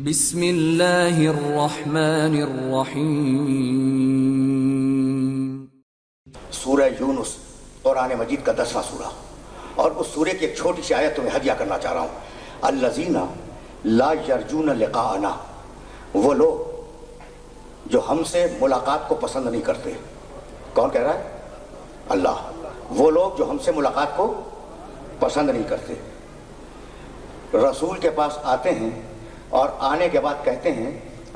بسم اللہ الرحمن الرحیم۔ سورہ یونس قرآن مجید کا 10واں سورہ، اور اس سورے کی ایک چھوٹی سی آیت تمہیں ہدیہ کرنا چاہ رہا ہوں۔ الذین لا یرجون لقاءنا، وہ لوگ جو ہم سے ملاقات کو پسند نہیں کرتے۔ کون کہہ رہا ہے؟ اللہ۔ وہ لوگ جو ہم سے ملاقات کو پسند نہیں کرتے، رسول کے پاس آتے ہیں اور آنے کے بعد کہتے ہیں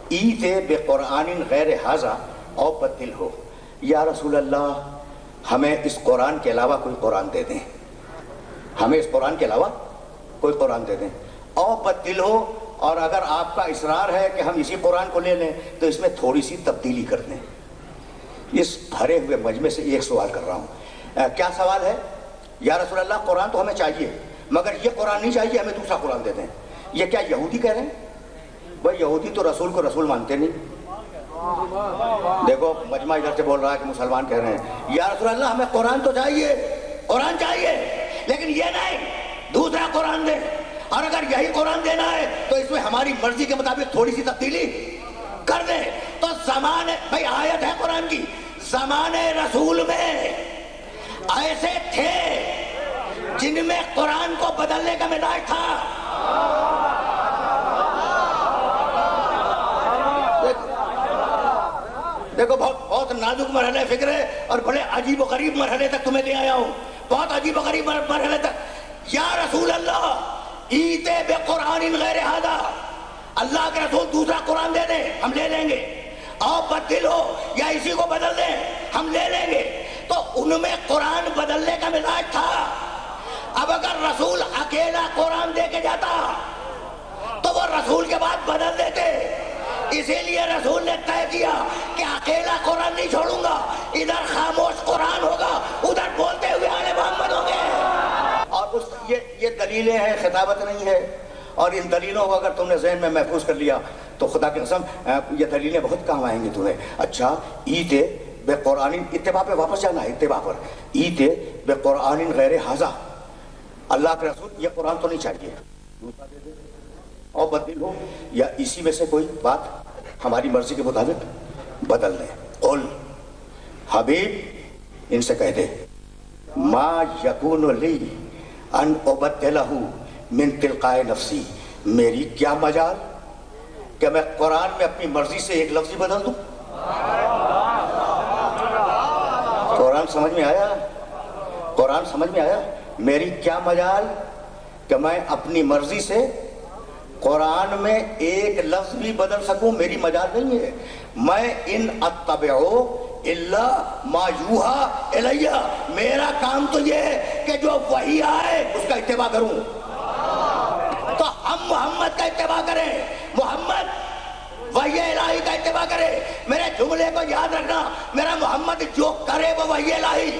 ایت بقرآن غیر ھذا او بدل ہو، یا رسول اللہ ہمیں اس قرآن کے علاوہ کوئی قرآن دے دیں، ہمیں اس قرآن کے علاوہ کوئی قرآن دے دیں، او بدل ہو، اور اگر آپ کا اصرار ہے کہ ہم اسی قرآن کو لے لیں تو اس میں تھوڑی سی تبدیلی کر دیں۔ اس بھرے ہوئے مجمع سے ایک سوال کر رہا ہوں۔ کیا سوال ہے؟ یا رسول اللہ قرآن تو ہمیں چاہیے، مگر یہ قرآن نہیں چاہیے، ہمیں دوسرا قرآن دے دیں۔ یہ کیا یہودی کہہ رہے ہیں؟ بھائی یہودی تو رسول کو رسول مانتے نہیں۔ دیکھو مجمع ادھر سے بول رہا ہے کہ مسلمان کہہ رہے ہیں یا رسول اللہ ہمیں قرآن تو چاہیے، قرآن چاہیے، لیکن یہ نہیں دوسرا قرآن دے، اور اگر یہی قرآن دینا ہے تو اس میں ہماری مرضی کے مطابق تھوڑی سی تبدیلی کر دیں۔ تو زمانے، بھائی آیت ہے قرآن کی، زمانے رسول میں ایسے تھے جن میں قرآن کو بدلنے کا مزاج تھا۔ دیکھو بہت نازک مرحلہ فکر ہے اور بڑے عجیب و غریب مرحلے تک تمہیں لے آیا ہوں، بہت عجیب و غریب مرحلے تک۔ یا رسول اللہ ایت بقرآن غیر ھذا، اللہ کے رسول دوسرا قرآن دے دیں ہم لے لیں گے، او بدل ہو، یا اسی کو بدل دیں ہم لے لیں گے۔ تو ان میں قرآن بدلنے کا مزاج تھا۔ اب اگر رسول اکیلا قرآن دے کے جاتا تو وہ رسول کے بعد بدل دیتے، اسی لیے رسول نے طے کیا کہ اکیلا قرآن نہیں چھوڑوں گا، ادھر خاموش قرآن ہوگا، ادھر بولتے ہوئے آل محمد ہوں گے۔ اور یہ دلیلیں ہیں، خطابت نہیں ہے، اور ان دلیلوں کو اگر تم نے ذہن میں محفوظ کر لیا تو خدا کی قسم یہ دلیلیں بہت کام آئیں گی تمہیں۔ اچھا ایت بقرآن، اتباع پہ واپس جانا ہے، اتباع پر۔ ایت بقرآن غیر ھذا، اللہ کے رسول یہ قرآن تو نہیں چاہیے، دوسرا دے دے، اور بدل ہو، یا اسی میں سے کوئی بات ہماری مرضی کے مطابق بدل دیں۔ قل، حبیب ان سے کہہ دے، ما یکون لی ان ابدلہ من تلقاء نفسی، میری کیا مجال کہ میں قرآن میں اپنی مرضی سے ایک لفظ بدل دوں۔ قرآن سمجھ میں آیا؟ قرآن سمجھ میں آیا؟ میری کیا مجال کہ میں اپنی مرضی سے قرآن میں ایک لفظ بھی بدل سکوں، میری مجال نہیں ہے۔ میں ان اتبعو الا ما یوحی الی، میرا کام تو یہ ہے کہ جو وحی آئے اس کا اتباع کروں۔ تو ہم محمد کا اتباع کریں، محمد وحی الہی کا اتباع کرے۔ میرے جملے کو یاد رکھنا، میرا محمد جو کرے وہ وحی الہی۔